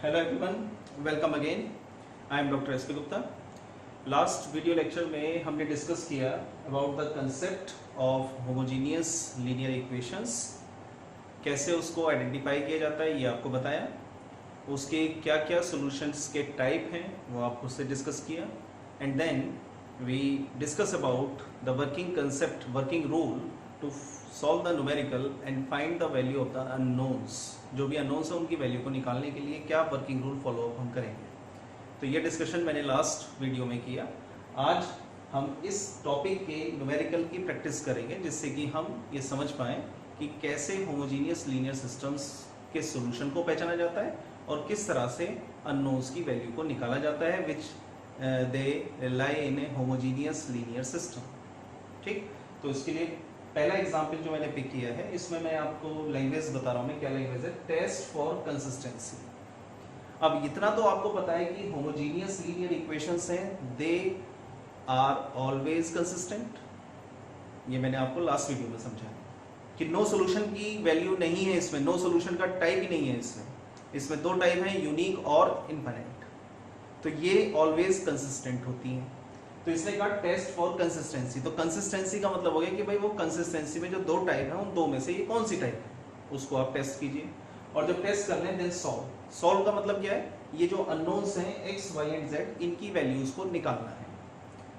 Hello everyone, welcome again. I am doctor S के Gupta. Last video lecture में हमने discuss किया about the concept of homogeneous linear equations, कैसे उसको identify किया जाता है ये आपको बताया, उसके क्या क्या सॉल्यूशंस के टाइप हैं वो आपको उससे डिस्कस किया, and then we discuss about the working concept, working rule to solve the numerical and find the value of the unknowns. जो भी अननोन्स है उनकी वैल्यू को निकालने के लिए क्या वर्किंग रूल फॉलो अप हम करेंगे। तो ये डिस्कशन मैंने लास्ट वीडियो में किया। आज हम इस टॉपिक के न्यूमेरिकल की प्रैक्टिस करेंगे जिससे कि हम ये समझ पाएँ कि कैसे होमोजीनियस लीनियर सिस्टम्स के सॉल्यूशन को पहचाना जाता है और किस तरह से अननोन्स की वैल्यू को निकाला जाता है विच दे लाई इन ए होमोजीनियस लीनियर सिस्टम। ठीक, तो इसके लिए पहला एग्जाम्पल जो मैंने पिक किया है, इसमें मैं आपको लैंग्वेज बता रहा हूँ। मैं क्या लैंग्वेज है? Test for consistency. अब इतना तो आपको पता है कि होमोजीनियस लीनियर इक्वेशंस हैं, दे आर ऑलवेज कंसिस्टेंट। ये मैंने आपको लास्ट वीडियो में समझाया कि नो सॉल्यूशन की वैल्यू नहीं है इसमें, नो सॉल्यूशन का टाइप ही नहीं है इसमें दो टाइप हैं, यूनिक और इनफाइनाइट। तो ये ऑलवेज कंसिस्टेंट होती हैं। तो इसने कहा टेस्ट फॉर कंसिस्टेंसी। तो कंसिस्टेंसी का मतलब हो गया कि भाई वो कंसिस्टेंसी में जो दो टाइप है उन दो में से ये कौन सी टाइप है, उसको आप टेस्ट कीजिए। और जब टेस्ट कर लें देन सॉल्व। सॉल्व का मतलब क्या है? ये जो अननोन्स हैं एक्स वाई एंड जेड, इनकी वैल्यूज को निकालना है।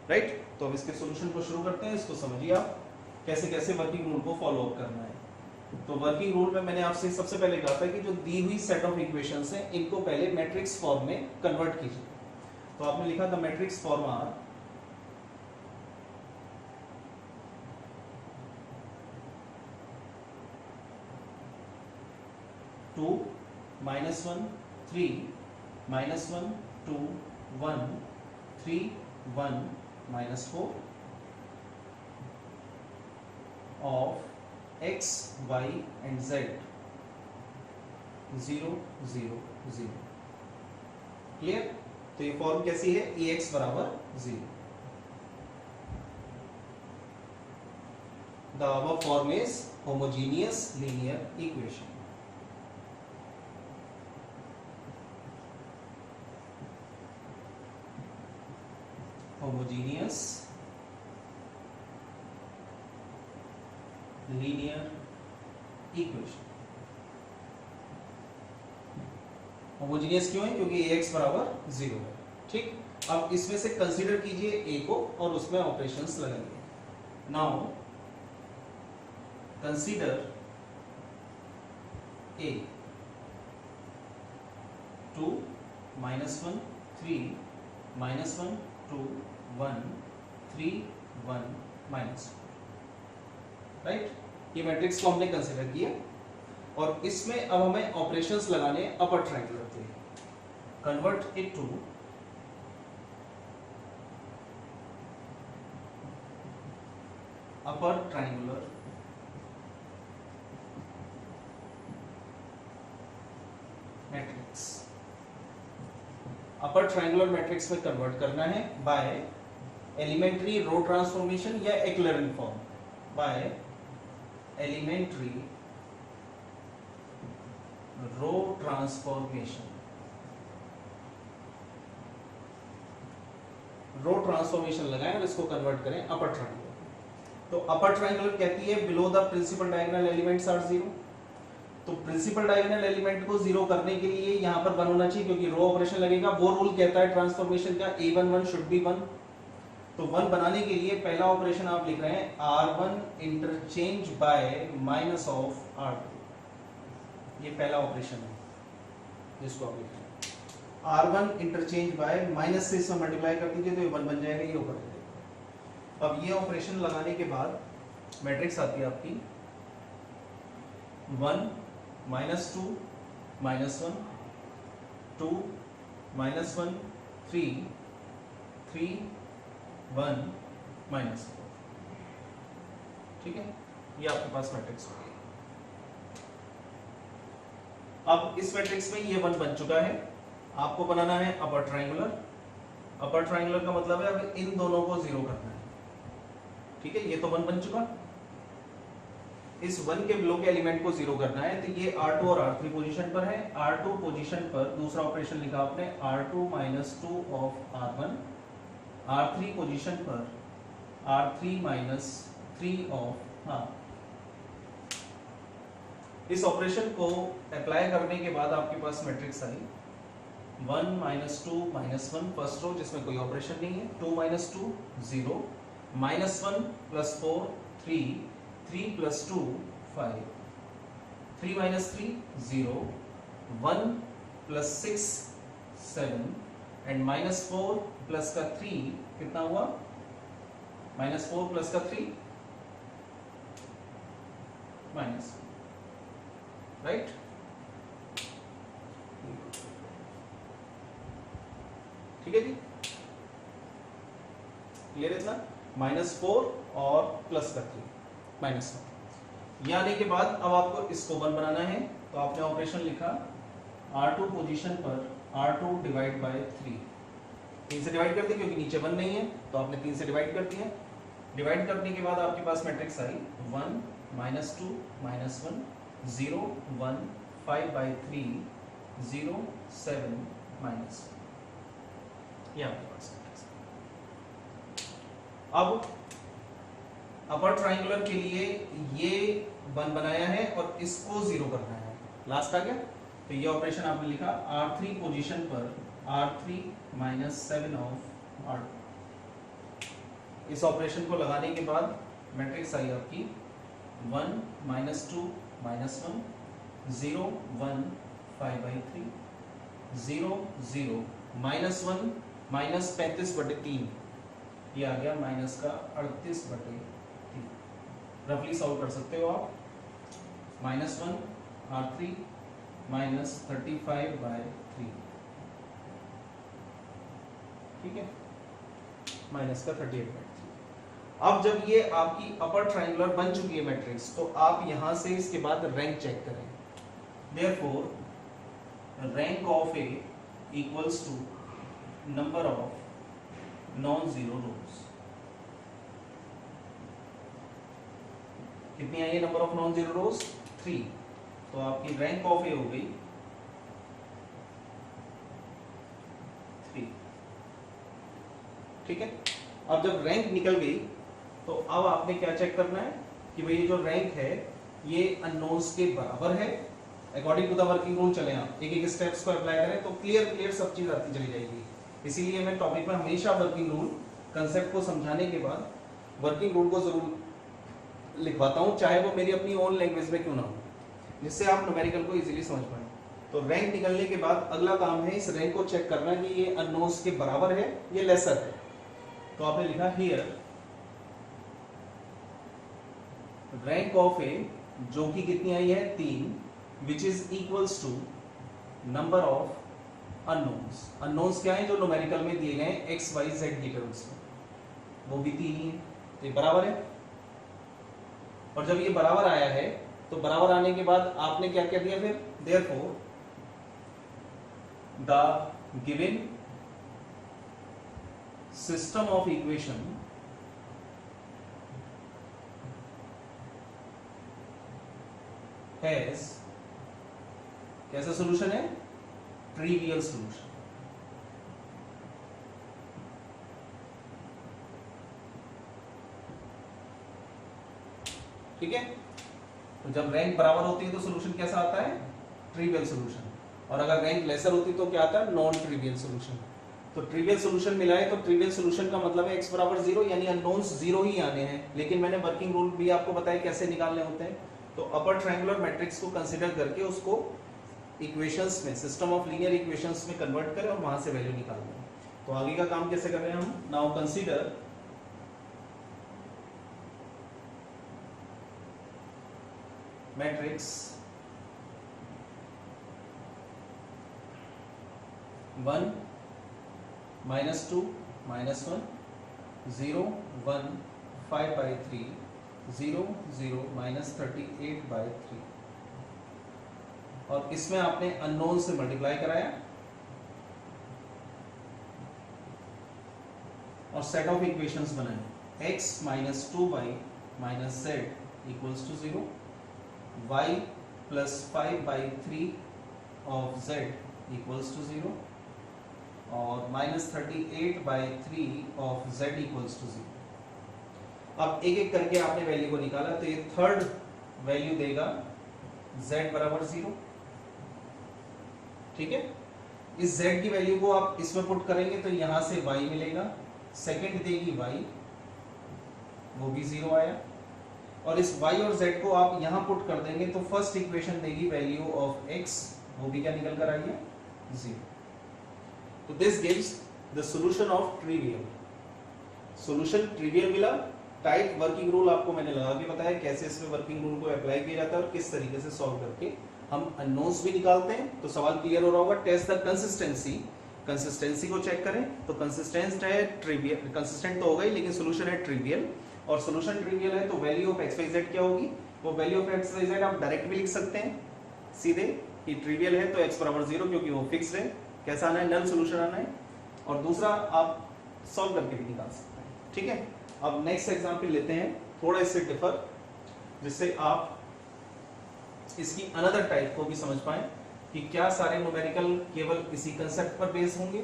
राइट, तो अब इसके सोल्यूशन को शुरू करते हैं। इसको समझिए आप कैसे कैसे वर्किंग रूल को फॉलो अप करना है। तो वर्किंग रूल में मैंने आपसे सबसे पहले कहा था कि जो दी हुई सेट ऑफ इक्वेशंस हैं इनको पहले मैट्रिक्स फॉर्म में कन्वर्ट कीजिए। तो आपने लिखा the matrix form are 2 -1 3 -1 2 1 3 1 -4 of x y and z 0 0 0। Clear? तो ये फॉर्म कैसी है? Ex बराबर 0। The above form is homogeneous linear equation। homogeneous linear equation। Homogeneous क्यों है? क्योंकि Ax बराबर 0 है। ठीक, अब इसमें से कंसीडर कीजिए A को और उसमें ऑपरेशंस लगाइए। Now consider A 2 -1 3 -1 2 1 3 1 -4। राइट, ये मैट्रिक्स को हमने कंसीडर किया और इसमें अब हमें ऑपरेशंस लगाने अपर ट्रायंगुलर के। Convert it to upper triangular matrix. Upper triangular matrix में कन्वर्ट करना है बाय एलिमेंट्री रो ट्रांसफॉर्मेशन या echelon form. By elementary row transformation. Row transformation लगाएं और इसको कन्वर्ट करें अपर ट्रायंगुलर। तो अपर ट्रायंगुलर कहती है below the principal diagonal elements are 0। तो प्रिंसिपल डायगोनल एलिमेंट को 0 करने के लिए यहां पर 1 होना चाहिए क्योंकि रो ऑपरेशन लगेगा। वो रूल कहता है ट्रांसफॉर्मेशन का A11 शुड बी 1। तो 1 बनाने के लिए पहला ऑपरेशन आप लिख रहे हैं R1 interchange bye minus of R2। ये पहला ऑपरेशन है जिसको आप लिख रहे हैं। R1 इंटरचेंज बाय माइनस से इसमें मल्टीप्लाई कर दीजिए तो ये 1 बन जाएगा, ये ऊपर आ जाएगा। अब ये ऑपरेशन लगाने के बाद मैट्रिक्स आती है आपकी 1 -2 -1 2 -1 3 3 1 -4। ठीक है, ये आपके पास मैट्रिक्स हो गई। अब इस मैट्रिक्स में ये 1 बन चुका है। आपको बनाना है अपर ट्रायंगुलर। अपर ट्रायंगुलर का मतलब है अब इन दोनों को 0 करना है। ठीक है, ये तो 1 बन चुका। इस 1 के बिलो के एलिमेंट को जीरो करना है, तो ये R2 और R3 पोजीशन पर है। R2 पोजीशन पर दूसरा ऑपरेशन लिखा आपने R2 minus 2 of R1, R3 position पर R3 माइनस 3 ऑफ R। इस ऑपरेशन को अप्लाई करने के बाद आपके पास मैट्रिक्स आई 1 माइनस 2 माइनस 1 फर्स्ट रो जिसमें कोई ऑपरेशन नहीं है, 2 minus 2 0, minus 1 plus 4 3, 3 plus 2 5, 3 minus 3 0, 1 plus 6 7 and minus 4 plus का 3 कितना हुआ, माइनस 4 प्लस का 3 माइनस, राइट। ठीक है जी, क्लियर है इतना, -4 और प्लस का 3 -1। ये आने के बाद अब आपको इसको 1 बनाना है, तो आपने ऑपरेशन लिखा R2 पोजीशन पर R2 डिवाइड बाय 3, 3 से डिवाइड कर दिया क्योंकि नीचे 1 नहीं है, तो आपने 3 से डिवाइड कर दिया। डिवाइड करने के बाद आपके पास मैट्रिक्स आई 1 -2 -1 0 1 5 by 3 0 7 -1, ये आपके पास मैट्रिक्स। अब अपर ट्राइंगुलर के लिए ये 1 बनाया है और इसको 0 करना है, लास्ट आ गया। तो ये ऑपरेशन आपने लिखा R3 पोजीशन पर R3 माइनस 7 ऑफ R2। इस ऑपरेशन को लगाने के बाद मैट्रिक्स आई आपकी 1 -2 -1 0 1 5 by 3 0 0 -1 माइनस 35/3, ये आ गया माइनस का 38/3। रफली सॉल्व कर सकते हो आप, -1 R3 माइनस 35/3, ठीक है, माइनस का 38/3। अब जब ये आपकी अपर ट्राइंगुलर बन चुकी है मैट्रिक्स, तो आप यहां से इसके बाद रैंक चेक करें। Therefore rank of A equals to number of non zero rows. कितनी आई है number of non zero rows? 3। तो आपकी रैंक ऑफ ए हो गई 3, ठीक है। अब जब रैंक निकल गई तो अब आपने क्या चेक करना है कि भाई ये जो रैंक है ये अननोन्स के बराबर है। According to the working rule चले, आप एक एक स्टेप्स को अप्लाई करें तो क्लियर सब चीज आती चली जाएगी। इसीलिए मैं टॉपिक में हमेशा वर्किंग रूल कंसेप्ट को समझाने के बाद वर्किंग रूल को जरूर लिखवाता हूं, चाहे वो मेरी अपनी ओन लैंग्वेज में क्यों ना हो, जिससे आप न्यूमेरिकल को इजीली समझ पाए। तो रैंक निकलने के बाद अगला काम है इस रैंक को चेक करना कि ये अननोन्स के बराबर है, ये लेसर है। तो आपने लिखा हियर रैंक ऑफ ए, जो कि कितनी आई है 3, which is equals to number of unknowns. Unknowns क्या है? जो न्यूमेरिकल में दिए गए x y z की टर्म्स में, वो भी 3 ही है, तो ये बराबर है। और जब ये बराबर आया है तो बराबर आने के बाद आपने क्या कह दिया फिर, therefore the given system of equation has, कैसा सॉल्यूशन है? Trivial solution. ठीक है, तो जब रैंक बराबर होती है तो सॉल्यूशन कैसा आता है? Trivial solution. और अगर रैंक लेसर होती तो क्या आता है? Non trivial solution. तो ट्रिवियल सॉल्यूशन मिला है, तो ट्रिवियल सॉल्यूशन का मतलब है x बराबर 0, यानी अननोन्स 0 ही आने हैं। लेकिन मैंने वर्किंग रूल भी आपको बताया कैसे निकालने होते हैं। तो अपर ट्रायंगुलर मैट्रिक्स को कंसीडर करके उसको इक्वेशंस में, सिस्टम ऑफ लीनियर इक्वेशंस में कन्वर्ट करें और वहां से वैल्यू निकाल दें। तो आगे का काम कैसे कर रहे हैं हम? नाउ कंसीडर मैट्रिक्स 1 -2 -1 0 1 5/3 0 0 -38/3, और इसमें आपने अननोन से मल्टीप्लाई कराया और सेट ऑफ इक्वेशंस बनाए। x -2y -z equals to 0, y plus 5/3 of z equals to 0 और -38/3 of z equals to 0। अब एक एक करके आपने वैल्यू को निकाला तो ये थर्ड वैल्यू देगा z बराबर 0। ठीक है, इस z की वैल्यू को आप इसमें पुट करेंगे तो यहां से y मिलेगा, सेकंड देगी y, वो भी 0 आया, और इस y और z को आप यहां पुट कर देंगे तो फर्स्ट इक्वेशन देगी वैल्यू ऑफ x, वो भी क्या निकल कर आई है 0। तो this gives the solution of trivial. Solution trivial मिला। टाइप वर्किंग रूल आपको मैंने लगा के बताया कैसे इसमें वर्किंग रूल को अप्लाई किया जाता है और किस तरीके से सॉल्व करके हम अननोन्स भी निकालते हैं। तो सवाल क्लियर हो रहा होगा। टेस्ट द कंसिस्टेंसी, कंसिस्टेंसी को चेक करें तो कंसिस्टेंट है ट्रिवियल, कंसिस्टेंट तो होगा ही लेकिन सॉल्यूशन है ट्रिवियल, और सॉल्यूशन ट्रिवियल है तो value of x y z क्या होगी, वो value of x y z आप डायरेक्ट भी लिख सकते हैं सीधे कि ट्रिवियल है तो x बराबर 0 क्योंकि वो फिक्स्ड है। कैसा आना है, नल सॉल्यूशन आना है, और दूसरा आप सॉल्व करके भी निकाल सकते हैं। ठीक है, अब नेक्स्ट एग्जांपल लेते हैं थोड़ा इससे डिफर, जिससे आप इसकी अनदर टाइप को भी समझ पाएं कि क्या सारे न्यूमेरिकल केवल इसी कंसेप्ट पर बेस होंगे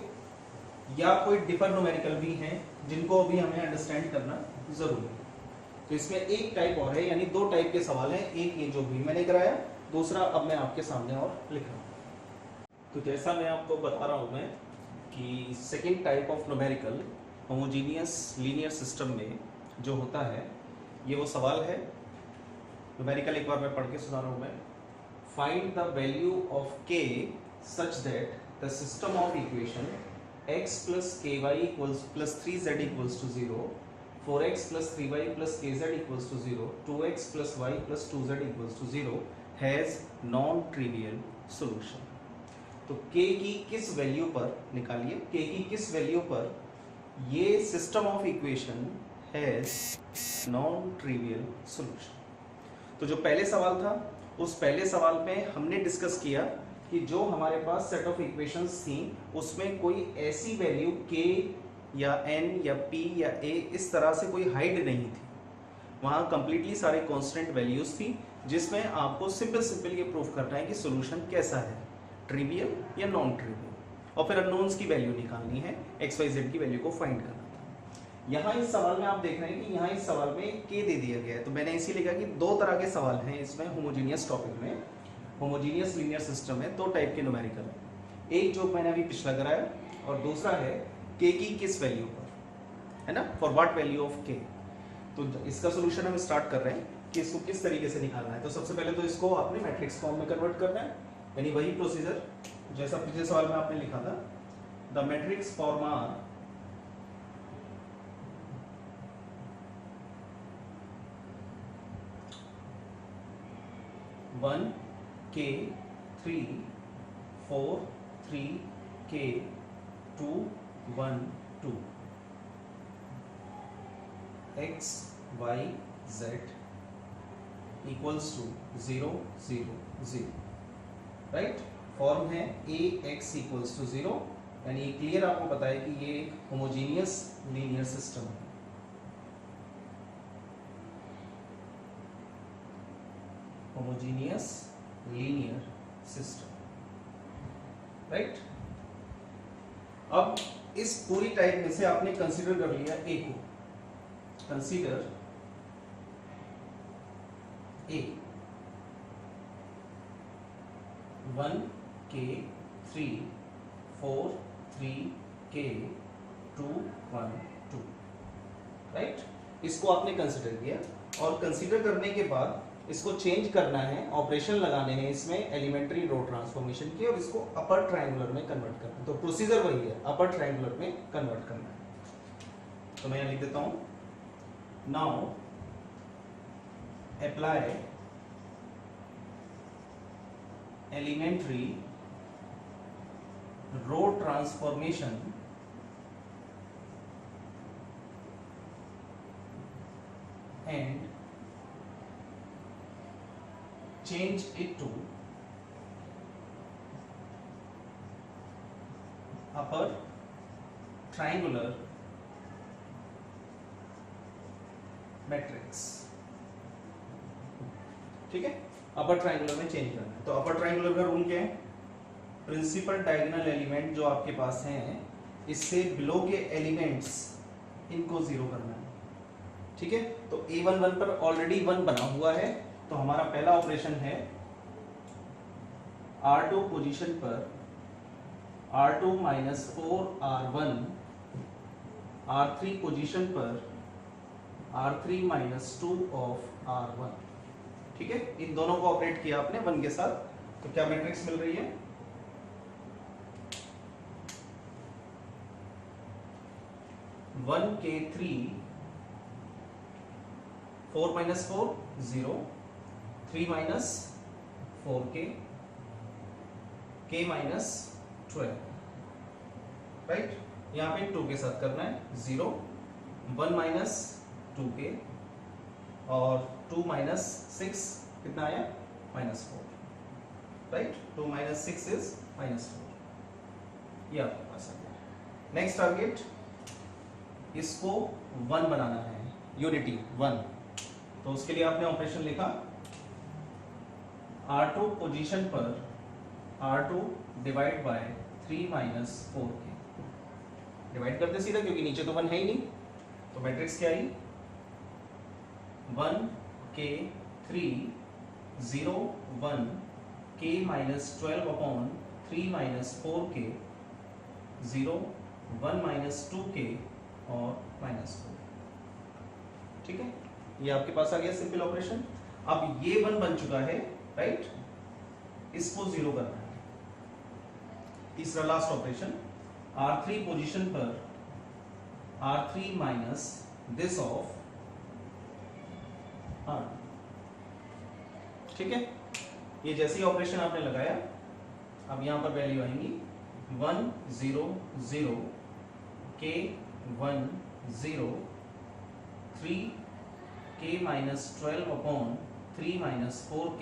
या कोई डिफर न्यूमेरिकल भी हैं जिनको भी हमें अंडरस्टैंड करना जरूरी है। तो इसमें एक टाइप और है, यानी दो टाइप के सवाल हैं, एक ये जो भी मैंने कराया, दूसरा अब मैं आपके सामने और लिख रहा हूँ। तो जैसा मैं आपको बता रहा हूँ मैं कि second type of numerical homogeneous linear system में जो होता है ये वो सवाल है। न्यूमेरिकल एक बार मैं पढ़ के सुना रहा हूँ मैं। Find the value of k such that the system of equation x plus ky equals plus 3z equals to 0, 4x plus 3y plus kz equals to 0, 2x plus y plus 2z equals to 0 has non-trivial solution। तो k की किस value पर निकालिए, k की किस value पर ये system of equation has non trivial solution. तो जो पहले सवाल था उस पहले सवाल में हमने डिस्कस किया कि जो हमारे पास सेट ऑफ इक्वेशंस थी उसमें कोई ऐसी वैल्यू k या n या p या a इस तरह से कोई हाइड नहीं थी, वहाँ कंप्लीटली सारे कांस्टेंट वैल्यूज थी, जिसमें आपको सिंपल ये प्रूफ करना है कि सॉल्यूशन कैसा है, ट्रिवियल या नॉन ट्रिवियल, और फिर अननोन्स की वैल्यू निकालनी है, एक्स वाई जेड की वैल्यू को फाइंड करना था। यहाँ इस सवाल में आप देख रहे हैं कि यहाँ इस सवाल में k दे दिया गया है, तो मैंने इसीलिए कहा कि दो तरह के सवाल हैं इसमें होमोजीनियस टॉपिक में, होमोजीनियस लीनियर सिस्टम में दो टाइप के न्यूमेरिकल है, एक जो मैंने अभी पिछला कराया और दूसरा है k की किस वैल्यू पर, है ना, for what value of k। तो इसका सोल्यूशन हम स्टार्ट कर रहे हैं कि इसको किस तरीके से निकालना है। तो सबसे पहले तो इसको आपने मैट्रिक्स फॉर्म में कन्वर्ट करना है, यानी वही प्रोसीजर जैसा पिछले सवाल में आपने लिखा था। The matrix form R one के 3 4 3 के 2 1 2 x y z equals to 0 0 0, right. Form है a x इक्वल्स टू 0, यानी क्लियर आपको बताया कि ये एक होमोजीनियस लीनियर सिस्टम है। Homogeneous linear system, right. अब इस पूरी टाइप में से आपने कंसीडर कर लिया a को, consider a 1 k 3 4 3 k 2 1 2, right. इसको आपने कंसीडर किया और कंसीडर करने के बाद इसको चेंज करना है, ऑपरेशन लगाने हैं इसमें एलिमेंट्री रो ट्रांसफॉर्मेशन की, और इसको अपर ट्रायंगुलर में कन्वर्ट करना है। तो प्रोसीजर वही है, अपर ट्रायंगुलर में कन्वर्ट करना है। तो मैं यहां लिख देता हूं, now apply elementary row transformation and change it to upper triangular matrix। ठीक है, अपर ट्रायंगुलर में चेंज करना है। तो अपर ट्रायंगुलर का रूल क्या है? प्रिंसिपल डायगोनल एलिमेंट जो आपके पास हैं, इससे बिलो के एलिमेंट्स इनको जीरो करना है, ठीक है। तो A11 पर ऑलरेडी 1 बना हुआ है, तो हमारा पहला ऑपरेशन है R2 पोजीशन पर R2 minus 4R1, R3 position पर R3 माइनस 2 ऑफ R1, ठीक है। इन दोनों को ऑपरेट किया आपने 1 के साथ, तो क्या मैट्रिक्स मिल रही है? 1K3 4 minus 4 0, 3 minus 4K, K minus 12, right. यहाँ पे 2 के साथ करना है, 0, 1 माइनस 2K और 2 माइनस 6 कितना आया? Minus 4, right. 2 minus 6 is minus 4, ये आपके पास आ गया। नेक्स्ट टारगेट, इसको 1 बनाना है, यूनिटी 1। तो उसके लिए आपने ऑपरेशन लिखा R2 पोजीशन पर R2 divide by 3 minus 4K, divide करते सीधा क्योंकि नीचे तो 1 है ही नहीं। तो मैट्रिक्स क्या आई? 1K3 0 1 K minus 12 upon 3 minus 4K 0 1 minus 2K और माइनस 4, ठीक है। ये आपके पास आ गया सिंपल ऑपरेशन। अब ये 1 बन चुका है, राइट, इसको 0 करना है। तीसरा लास्ट ऑपरेशन, R3 पोजीशन पर R3 minus this of R, ठीक है। ये जैसे ही ऑपरेशन आपने लगाया, अब यहां पर वैल्यू आएंगी 1 0 0 K 1 0 3 K minus 12 upon 3 minus 4K,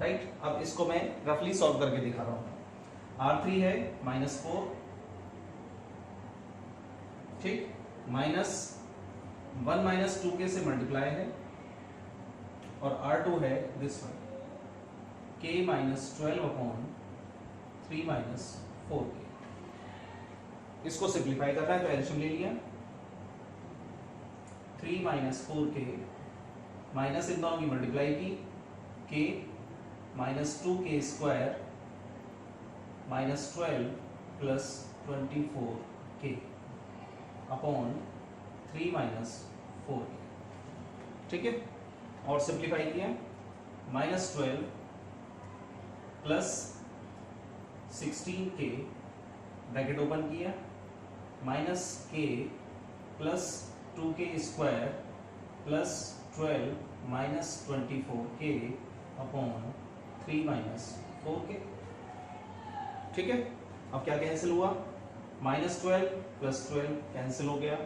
right. अब इसको मैं रफली सॉल्व करके दिखा रहा हूं। R3 है माइनस 4, ठीक, माइनस 1 माइनस 2K से मल्टीप्लाई है, और R2 है this one K minus 12 upon 3 minus 4K। इसको सिंप्लीफाई करना है तो एलसीएम ले लिया, 3 माइनस 4K माइनस इन दोनों की मल्टीप्लाई की, K minus 2K square minus 12 plus 24K upon 3 minus 4K, ठीक है। और सिंप्लीफाई किया, minus 12 plus 16K bracket open किया, minus K plus 2K square plus 12 minus 24K upon 3 minus 4K, ठीक है। अब क्या कैंसिल हुआ? माइनस 12 प्लस 12 कैंसिल हो गया,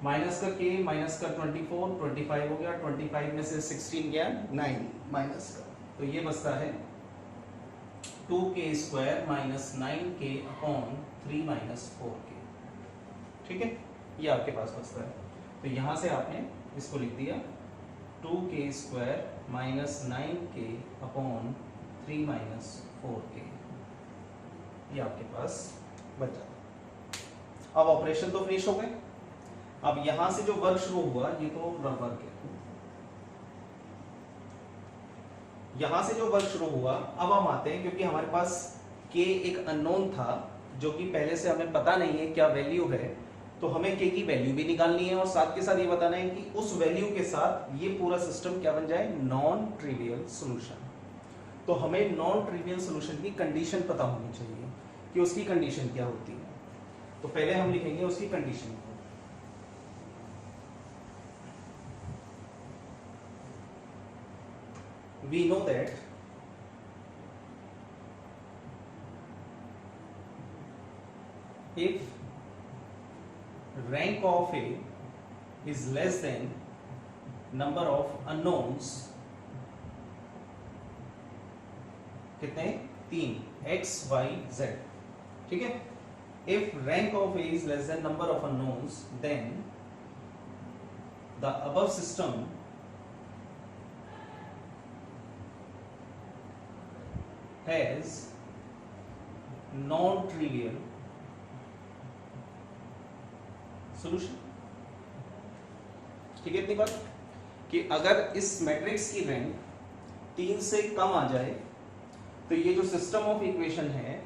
माइनस का K माइनस का 24 25 हो गया, 25 में से 16 गया 9 माइनस का, तो ये बचता है 2K square minus 9K upon 3 minus 4K, ठीक है। ये आपके पास बचता है, तो यहां से आपने इसको लिख दिया 2K square minus 9K upon 3 minus 4K, ये आपके पास बच जाता। अब ऑपरेशन तो फिनिश हो गए। अब यहां से जो वर्क शुरू हुआ, ये तो रफ वर्क है, यहां से जो वर्क शुरू हुआ, अब हम आते हैं, क्योंकि हमारे पास K एक अननोन था जो कि पहले से हमें पता नहीं है क्या वैल्यू है, तो हमें K की वैल्यू भी निकालनी है और साथ के साथ ये बताना है कि उस वैल्यू के साथ ये पूरा सिस्टम क्या बन जाए, नॉन ट्रिवियल सॉल्यूशन। तो हमें नॉन ट्रिवियल सॉल्यूशन की कंडीशन पता होनी चाहिए कि उसकी कंडीशन क्या होती है। तो पहले हम लिखेंगे उसकी कंडीशन को, we know that if rank of A is less than number of unknowns, कितने? 3 x y z, ठीक है। if rank of A is less than number of unknowns, then the above system has non trivial solution. ठीक है, इतनी बात कि अगर इस मैट्रिक्स की रैंक 3 से कम आ जाए तो ये जो सिस्टम ऑफ इक्वेशन है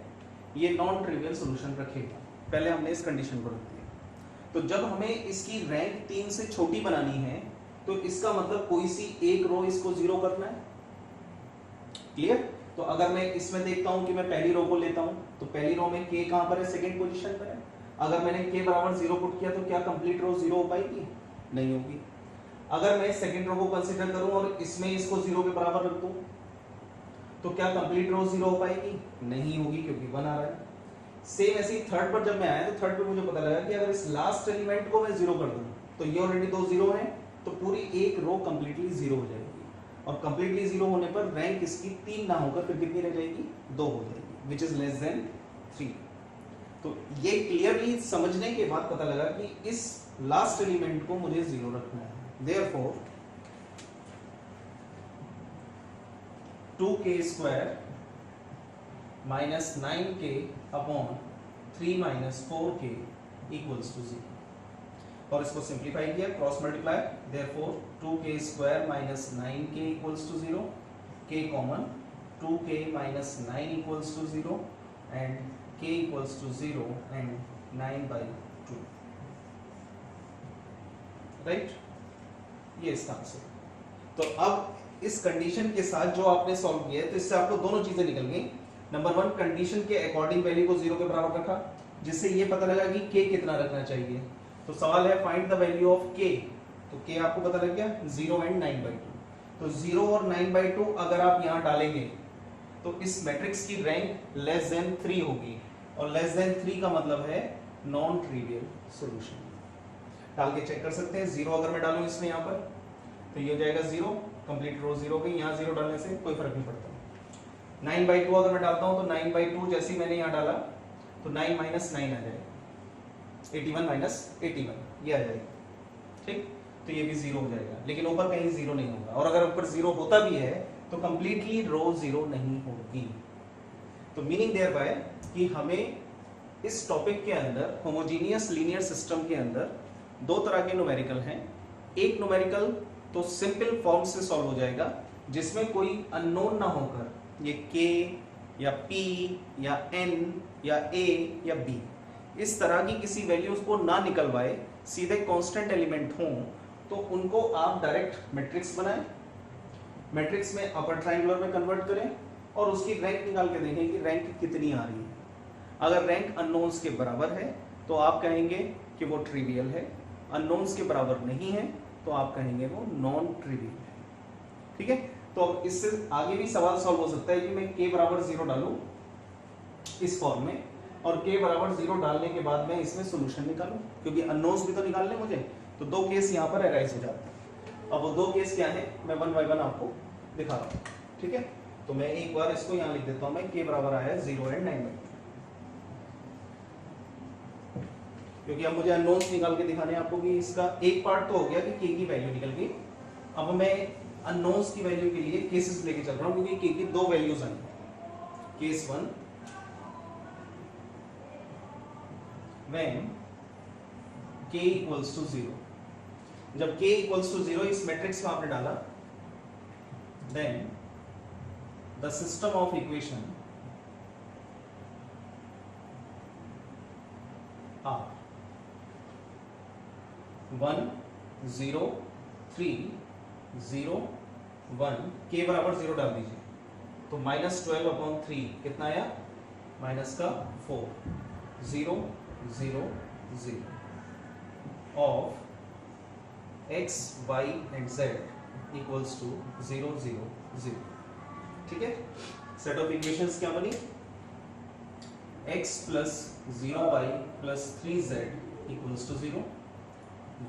ये नॉन ट्रिवियल सॉल्यूशन रखेगा। पहले हमने इस कंडीशन को रख दिया। तो जब हमें इसकी रैंक 3 से छोटी बनानी है तो इसका मतलब कोई सी एक रो इसको 0 करना है। क्लियर? तो अगर मैं इसमें देखता हूं कि मैं पहली रो को लेता हूं तो पहली रो में k कहां पर है? सेकंड पोजीशन पर है। अगर मैंने k बराबर 0 पुट किया तो क्या कंप्लीट रो 0 हो पाएगी? नहीं होगी। अगर मैं सेकंड रो को कंसीडर करूं और इसमें इसको 0 के बराबर रख दूं तो क्या कंप्लीट रो 0 हो पाएगी? नहीं होगी, क्योंकि 1 आ रहा है। सेम ऐसे ही थर्ड पर जब मैं आया तो थर्ड पे मुझे पता लगा कि अगर इस लास्ट एलिमेंट को मैं 0 कर दूं तो ये ऑलरेडी 2 0 है, तो पूरी एक रो कंप्लीटली 0 हो जाएगी। और कंप्लीटली 0 होने पर रैंक इसकी 3 ना होकर फिर कितनी रह जाएगी? 2 हो जाएगी, विच इज लेस देन 3। तो ये क्लियरली समझने के बाद पता लगा कि इस लास्ट एलिमेंट को मुझे 0 रखना है। Therefore 2k square minus 9k upon 3 minus 4k equals to 0। और इसको सिंप्लीफाई किया, cross multiply, therefore 2k square minus 9k equals to 0, k common, 2k minus 9 equals to 0 and k equals to 0 and 9/2। Right? ये इसका answer. तो अब इस condition के साथ जो आपने सॉल्व किया है तो इससे आपको दोनों चीजें निकल गई। नंबर 1, कंडीशन के अकॉर्डिंग वैल्यू को 0 के बराबर रखा, जिससे ये पता लगा कि k कितना रखना चाहिए। तो सवाल है find the value of k। तो k आपको पता लग गया, 0 एंड 9/2। तो 0 और 9/2 अगर आप यहां डालेंगे तो इस मैट्रिक्स की रैंक लेस देन 3 होगी, और लेस देन 3 का मतलब है नॉन ट्रिवियल सॉल्यूशन। डाल के चेक कर सकते हैं। 0 अगर मैं डालूं इसमें यहां पर तो ये हो जाएगा 0, कंप्लीट रो 0 गई। यहां 0 डालने से कोई फर्क नहीं पड़ता। 9/2 अगर मैं डालता हूं तो 9/2 जैसे ही मैंने यहां डाला तो 9 माइनस 9 आ जाएगा, 81 माइनस 81 ये आ जाएगा। ठीक? तो ये भी 0 हो जाएगा, लेकिन ऊपर कहीं 0 नहीं होगा। और अगर ऊपर 0 होता भी है तो कंप्लीटली रो 0 नहीं होगी। तो मीनिंग देयर बाय कि हमें इस टॉपिक के अंदर होमोजीनियस लीनियर सिस्टम के अंदर दो तरह के न्यूमेरिकल हैं। एक न्यूमेरिकल तो सिंपल फॉर्म से सॉल्व हो जाएगा, जिसमें कोई अननोन ना होकर ये k या p या n या a या b इस तरह की किसी वैल्यूज को ना निकलवाए, सीधे कांस्टेंट एलिमेंट हों, तो उनको आप डायरेक्ट मैट्रिक्स बनाएं, मैट्रिक्स में अपर ट्रायंगुलर में कन्वर्ट करें और उसकी रैंक निकाल के देखें कि रैंक कितनी आ रही है। अगर रैंक अननोन्स के बराबर है तो आप कहेंगे कि वो ट्रिवियल है, अननोन्स के बराबर नहीं है तो आप कहेंगे वो नॉन ट्रिवियल है। ठीक है? तो अब इससे आगे भी सवाल सॉल्व हो सकता है कि मैं k बराबर 0 डालूं इस फॉर्म में, और k बराबर 0 डालने के बाद मैं इसमें सॉल्यूशन निकालूं, क्योंकि अननोन्स भी तो निकालने मुझे। तो दो केस यहाँ पर अराइज हो जाते हैं। अब वो दो केस क्या है मैं 1 बाय 1 आपको दिखा रहा हूँ। ठीक है? तो मैं एक बार इसको यहाँ लिख देता हूँ, मैं k बराबर आया 0 एंड 9/2, क्योंकि अब मुझे अननोन्स निकाल के दिखाने हैं आपको कि इसका एक पार्ट तो हो गया कि k की वैल्यू निकल गई। अब मैं अननोन्स की वैल्यू के लिए केसेस लेके चल रहा हूं, क्योंकि k की दो वैल्यूज आई। Case 1, when k equals to 0, जब k इक्वल्स टू 0 इस मैट्रिक्स में आपने डाला, then the system of equation R 1 0 3 0 1, k बराबर 0 डाल दीजिए तो -12/3 कितना आया? माइनस का 4, 0 0 0 of x y and z equals to 0 0 0। ठीक है? सेट ऑफ इक्वेशंस क्या बनी? x plus 0y plus 3z equals to 0,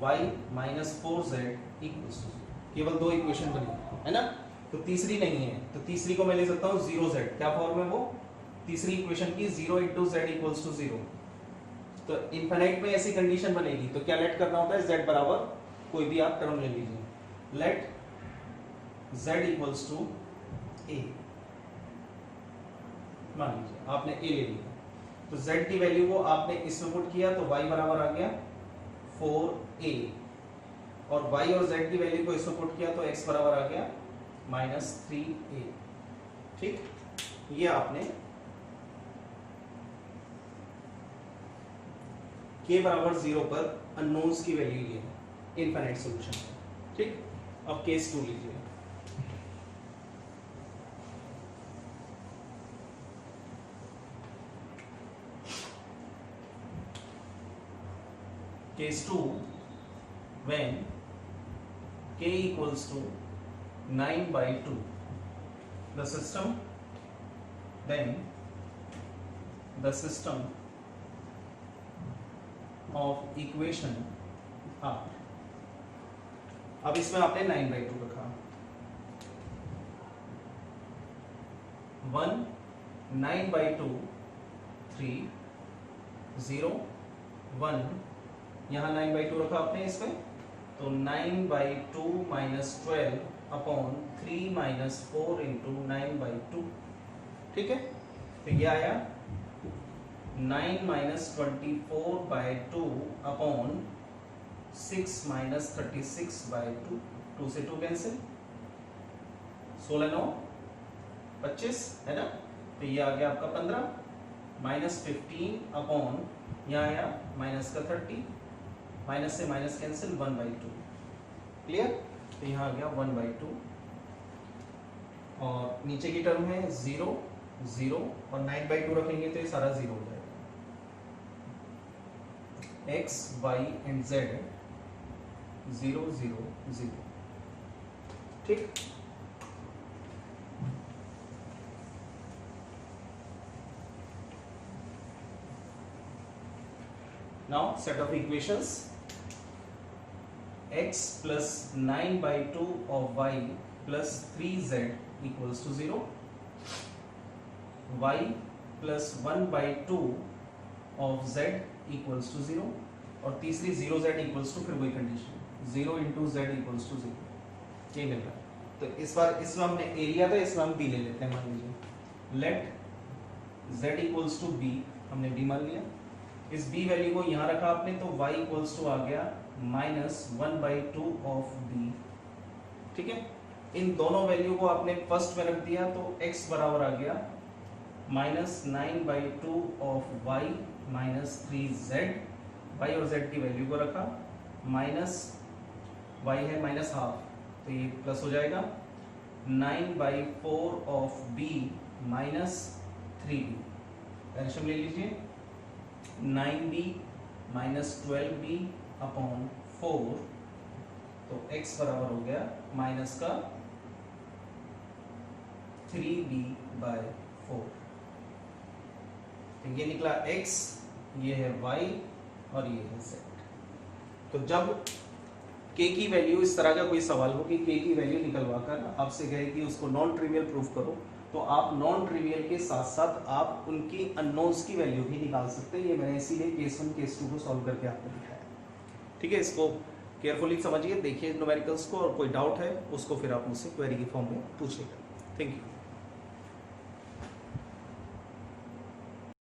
y minus 4z equals to 0। केवल दो इक्वेशन बनी है ना? तो तीसरी नहीं है, तो तीसरी को मैं ले सकता हूँ 0z। क्या फॉर्म है वो तीसरी इक्वेशन की? 0 इंटू z इक्वल्स टू 0। तो इनफिनिट में ऐसी कंडीशन बनेगी तो क्या लेट करना होता है? z बराबर कोई भी आप टर्म ले लीजिए, let z equals to a। मान लीजिए आपने a ले लिया, तो z की वैल्यू को आपने इसमें पुट किया तो y बराबर आ गया 4a, और y और z की वैल्यू को इसमें पुट किया तो x बराबर आ गया -3a। ठीक, ये आपने k बराबर 0 पर अननोन्स की वैल्यू ये है इनफाइनाइट सॉल्यूशन। ठीक, अब केस 2 लीजिए। Case 2, when k equals to 9/2, the system of equation are, अब इसमें आपने 9/2 रखा, 1 9/2 3 0 1, यहाँ 9/2 रखा आपने इसमें, तो 9/2 -12 अपॉन 3 - 4 इंटू 9/2। ठीक है, तो ये आया 9 - 24/2 अपॉन 6 - 36/2, 2 से 2 कैंसिल, 16 9 25 है ना, तो ये आ गया आपका 15 -15 अपॉन यहाँ आया माइनस का 30, माइनस से माइनस कैंसिल 1/2। क्लियर, तो यहाँ आ गया 1/2, और नीचे की टर्म है 0 0 और 9/2 रखेंगे तो ये सारा 0 हो जाएगा। x y and z 0 0 0। ठीक, now set of equations, x plus 9/2 of y plus 3z equals to 0, y plus 1/2 of z equals to 0, और तीसरी 0z equals to, फिर वही condition 0 into z equals to 0, ये मिल रहा है। तो इस बार इसमें हमने एरिया था, इसमें हम b ले लेते हैं। मान लीजिए let z equals to b, हमने b मान लिया, इस b वैल्यू को यहाँ रखा आपने, तो y इक्वल्स टू आ गया -1/2 ऑफ b। ठीक है, इन दोनों वैल्यू को आपने फर्स्ट में रख दिया तो x बराबर आ गया -9/2 ऑफ y -3z, y और z की वैल्यू को रखा, माइनस y है -½ तो ये प्लस हो जाएगा, 9/4 ऑफ b -3b, एल्शियम ले लीजिए, 9b -12b अपॉन 4, तो x बराबर हो गया माइनस का 3b/4। तो ये निकला x, ये है y और ये है z। तो जब k की वैल्यू, इस तरह का कोई सवाल हो कि k की वैल्यू निकलवा कर आपसे कहे कि उसको नॉन ट्रिवियल प्रूफ करो, तो आप नॉन ट्रिवियल के साथ साथ आप उनकी अननोन्स की वैल्यू भी निकाल सकते हैं। ये मैंने इसीलिए केस 1 केस 2 को सॉल्व करके आपको दिखाया। ठीक है, इसको केयरफुली समझिए, देखिए न्यूमेरिकल्स को, और कोई डाउट है उसको फिर आप मुझसे क्वेरी के फॉर्म में पूछिएगा। Thank you.